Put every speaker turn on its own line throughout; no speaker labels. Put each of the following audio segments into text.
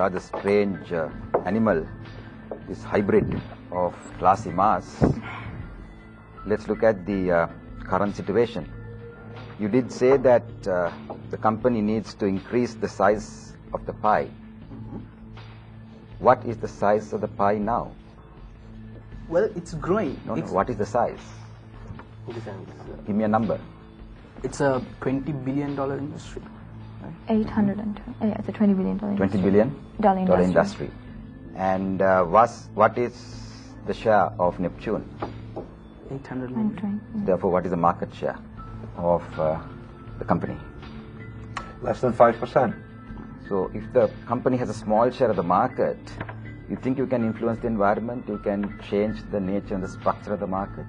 rather strange animal, this hybrid of classy mass. Let's look at the current situation. You did say that the company needs to increase the size of the pie. What is the size of the pie now?
Well, it's growing.
No, what is the size? Give me a number.
It's a $20 billion industry.
Right? 800. Yeah, it's a $20 billion industry.
$20 billion industry. And what is the share of Neptune?
800 million.
Therefore, what is the market share of the company?
Less than 5%.
So, if the company has a small share of the market, you think you can influence the environment, you can change the nature and the structure of the market?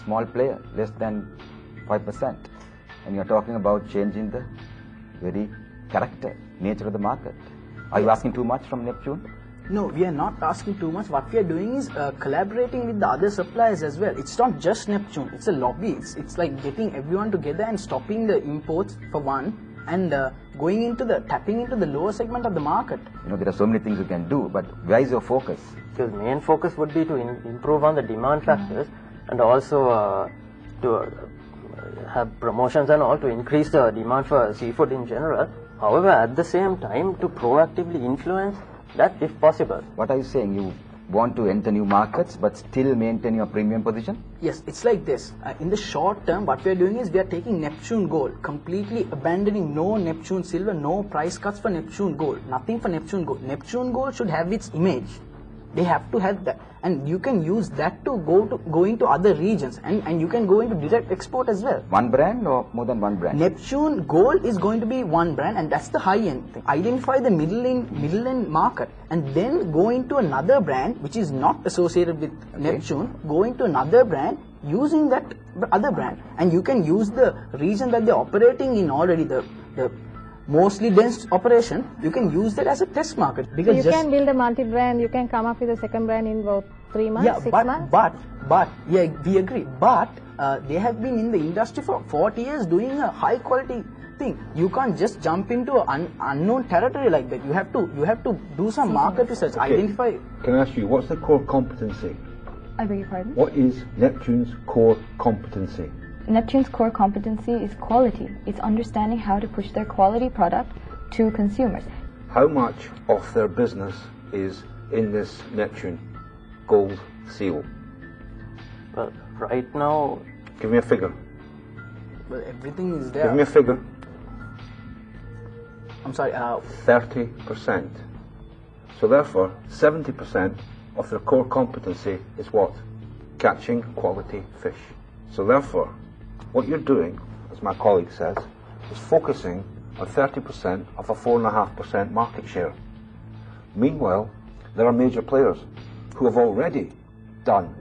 Small player, less than 5%. And you're talking about changing the very character, nature of the market. Are you asking too much from Neptune?
No, we are not asking too much. What we are doing is collaborating with the other suppliers as well. It's not just Neptune, it's a lobby. It's like getting everyone together and stopping the imports for one, and tapping into the lower segment of the market.
You know, there are so many things you can do, but where is your focus?
Because main focus would be to improve on the demand factors and also to have promotions and all to increase the demand for seafood in general. However, at the same time, to proactively influence that if possible.
What are you saying? You want to enter new markets but still maintain your premium position?
Yes, it's like this. In the short term, what we are doing is we are taking Neptune Gold, completely abandoning no Neptune Silver, no price cuts for Neptune Gold, nothing for Neptune Gold. Neptune Gold should have its image. They have to have that, and you can use that to go into other regions, and you can go into direct export as well.
One brand or more than one brand?
Neptune Gold is going to be one brand, and that's the high-end thing. Identify the middle-end market, and then go into another brand which is not associated with Neptune, go into another brand using that other brand, and you can use the region that they're operating in already, the mostly dense operation, you can use that as a test market.
Because so you can build a multi-brand, you can come up with a second brand in about 3 months, 6 months?
But, yeah, we agree. But they have been in the industry for 40 years doing a high quality thing. You can't just jump into an unknown territory like that. You have to do some market research, identify.
Can I ask you, what's the core competency?
I beg your pardon?
What is Neptune's core competency?
Neptune's core competency is quality. It's understanding how to push their quality product to consumers.
How much of their business is in this Neptune gold seal?
Well, right now...
Give me a figure.
Well, everything is there.
Give me a figure.
I'm sorry.
30%. So therefore, 70% of their core competency is what? Catching quality fish. So therefore, what you're doing, as my colleague says, is focusing on 30% of a 4.5% market share. Meanwhile, there are major players who have already done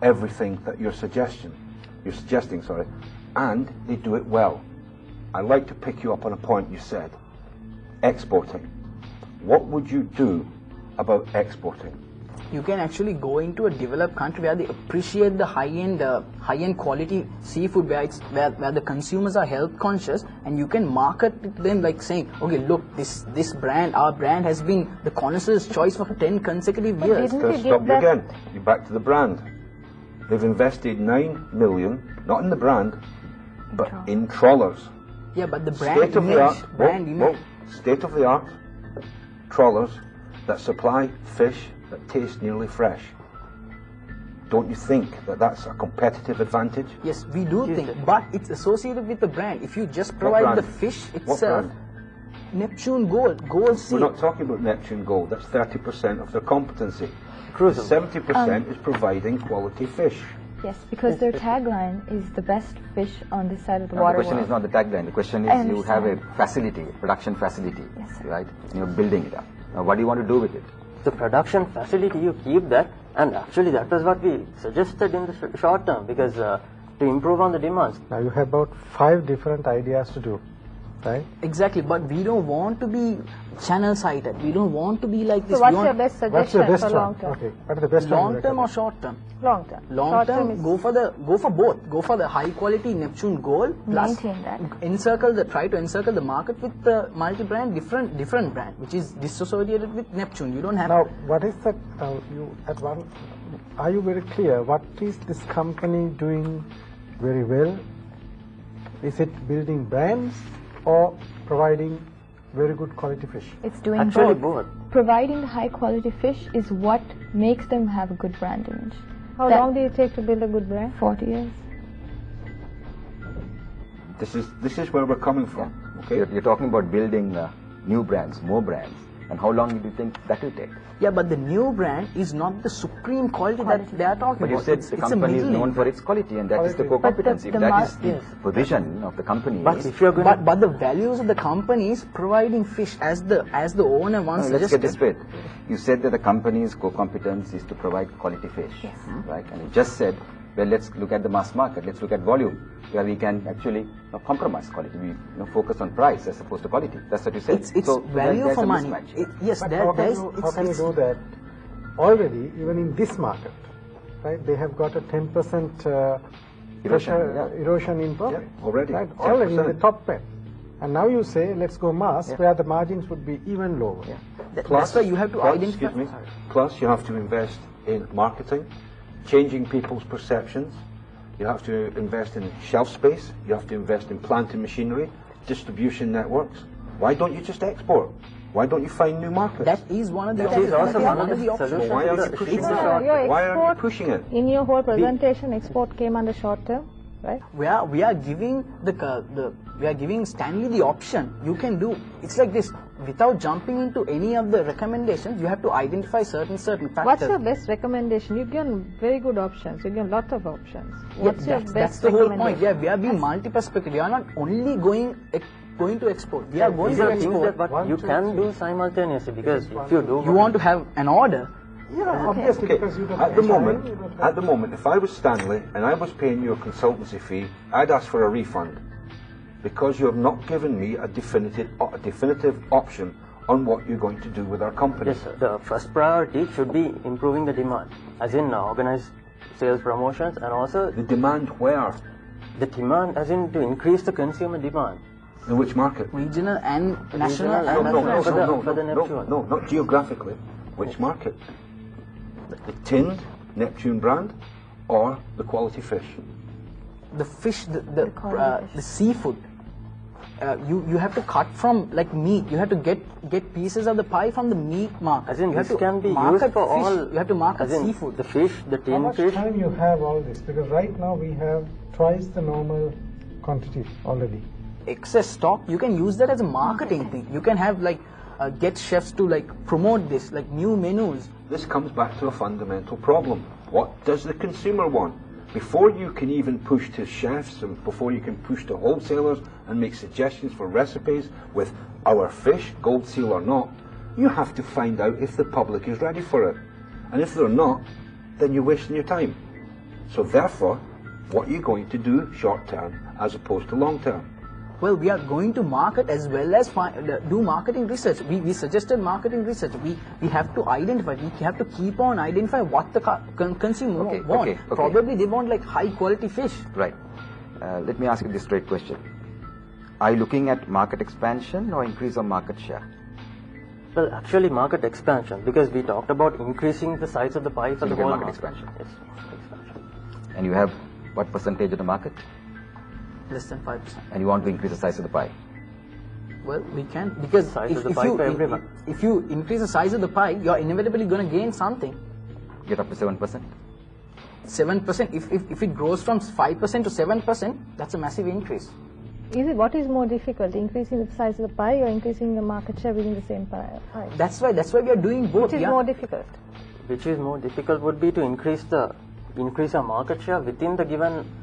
everything that you're suggesting, and they do it well. I'd like to pick you up on a point you said, exporting. What would you do about exporting?
You can actually go into a developed country where they appreciate the high-end quality seafood, where the consumers are health conscious, and you can market it to them like saying, okay, look, this brand, our brand has been the connoisseur's choice for 10 consecutive years.
Can I stop you again? You're back to the brand. They've invested $9 million, not in the brand, but in trawlers.
Yeah, but the brand image.
State-of-the-art trawlers that supply fish that taste nearly fresh. Don't you think that that's a competitive advantage?
Yes, we do think, but it's associated with the brand. If you just provide the fish itself, Neptune Gold Seal.
We're not talking about Neptune Gold, that's 30% of their competency. 70% is providing quality fish.
Yes, because their tagline is the best fish on this side of the water.
The question is not the tagline, the question is you have a facility, a production facility, right? And you're building it up. Now what do you want to do with it?
The production facility, you keep that, and actually that was what we suggested in the short term, because to improve on the demands.
Now you have about 5 different ideas to do. right?
Exactly, but we don't want to be channel-sided. We don't want to be like this.
So what's
We want
your best
What's your
suggestion
best
for long
one?
term?
Okay, what is the best one you
long term or
recommend?
short term?
Long term.
Long
Short
term,
is
go for both. Go for the high quality Neptune Gold plus
Maintain that.
try to encircle the market with the multi-brand different brand which is dissociated with Neptune. You don't have
Now, what is that? Are you very clear? What is this company doing very well? Is it building brands or providing very good quality fish?
It's doing
Actually
both.
both.
Providing the high quality fish is what makes them have a good brand image.
How
That-
long do you take to build a good brand?
40 years.
This is where we're coming from. Okay.
You're talking about building new brands, more brands. And how long do you think that will take?
Yeah, but the new brand is not the supreme quality that they are talking
But you
about.
said
It's
the
a
company is
middle
known
lane.
for its quality, and that is the
Quality.
core
But the-
competency.
the
That
mar-
is the
Yes.
position of the company.
But if you're going
But the values of the company is providing fish as the owner once
Let's get this
suggested.
straight. You said that the company's core competence is to provide quality fish, right? And you just said, well, let's look at the mass market. Let's look at volume, where we can actually compromise quality. We focus on price as opposed to quality. That's what you said.
It's
so
value
there's
for
a
money.
mismatch.
Yes,
But
there
how can
is.
you do that? Already, even in this market, right, they have got a 10% erosion in profit.
Yeah, already.
Right, already in the
10%.
top 10. And now you say, let's go mass, where the margins would be even lower.
That's why you have to identify.
Excuse me. Plus, you have to invest in marketing, changing people's perceptions. You have to invest in shelf space. You have to invest in plant and machinery, distribution networks. Why don't you just export? Why don't you find new markets?
That is one of the
That is
options.
also
That is
one of the
options.
solutions.
why are you
It's
pushing
not
it?
your
Why aren't you
export-
pushing it?
In your whole presentation, export came under short term, right?
We are giving we are giving Stanley the option. You can do. It's like this. Without jumping into any of the recommendations, you have to identify certain factors.
What's your best recommendation? You've given very good options. You've given lots of options. What's your
that's
best
the whole point.
recommendation?
Yeah, we are being multi-perspective. We are not only going to export. We are going
these
to
are things
export.
that what you can do simultaneously, because if you do
You want to have an order.
Yeah, obviously,
Okay.
because you don't
At the
have
moment,
time, you don't have-
at the moment, if I was Stanley and I was paying you a consultancy fee, I'd ask for a refund because you have not given me a definitive option on what you're going to do with our company.
yes, sir. The first priority should be improving the demand, as in organize sales promotions, and also
The demand where?
the demand, as in to increase the consumer demand.
In which market?
Regional and national
Regional
and
and
No, no,
national.
national.
no,
for the
no,
Neptune.
no, not geographically. Which market? The tinned Neptune brand or the quality fish?
The fish,
quality
the seafood. You have to cut from like meat. You have to get pieces of the pie from the meat market.
As in,
you have
this
to
can be
market
used for
fish.
all.
You have to market
as in
seafood.
The fish, the
How
tin
much
fish.
time you have all this? Because right now we have twice the normal quantity already.
Excess stock. You can use that as a marketing thing. You can have like get chefs to like promote this, like new menus.
This comes back to a fundamental problem. What does the consumer want? Before you can even push to chefs and before you can push to wholesalers and make suggestions for recipes with our fish, gold seal or not, you have to find out if the public is ready for it. And if they're not, then you're wasting your time. So therefore, what are you going to do short term as opposed to long term?
Well, we are going to market as well as do marketing research. We suggested marketing research. We have to identify. We have to keep on identify what the consumer want.
okay.
Probably they want like high quality fish.
Right. Let me ask you this straight question. Are you looking at market expansion or increase of market share?
Well, actually, market expansion, because we talked about increasing the size of the pie for
So
the
you get
whole
market
market.
expansion.
Yes, market expansion.
And you have what percentage of the market?
Less than 5%.
And you want to increase the size of the pie.
Well, we can because
Size of the pie for everyone.
if you increase the size of the pie, you're inevitably going to gain something.
Get up to 7%.
7%. If it grows from 5% to 7%, that's a massive increase.
What is more difficult, increasing the size of the pie or increasing the market share within the same pie?
That's why we are doing both.
Which is
yeah.
more difficult?
Which is more difficult would be to increase our market share within the given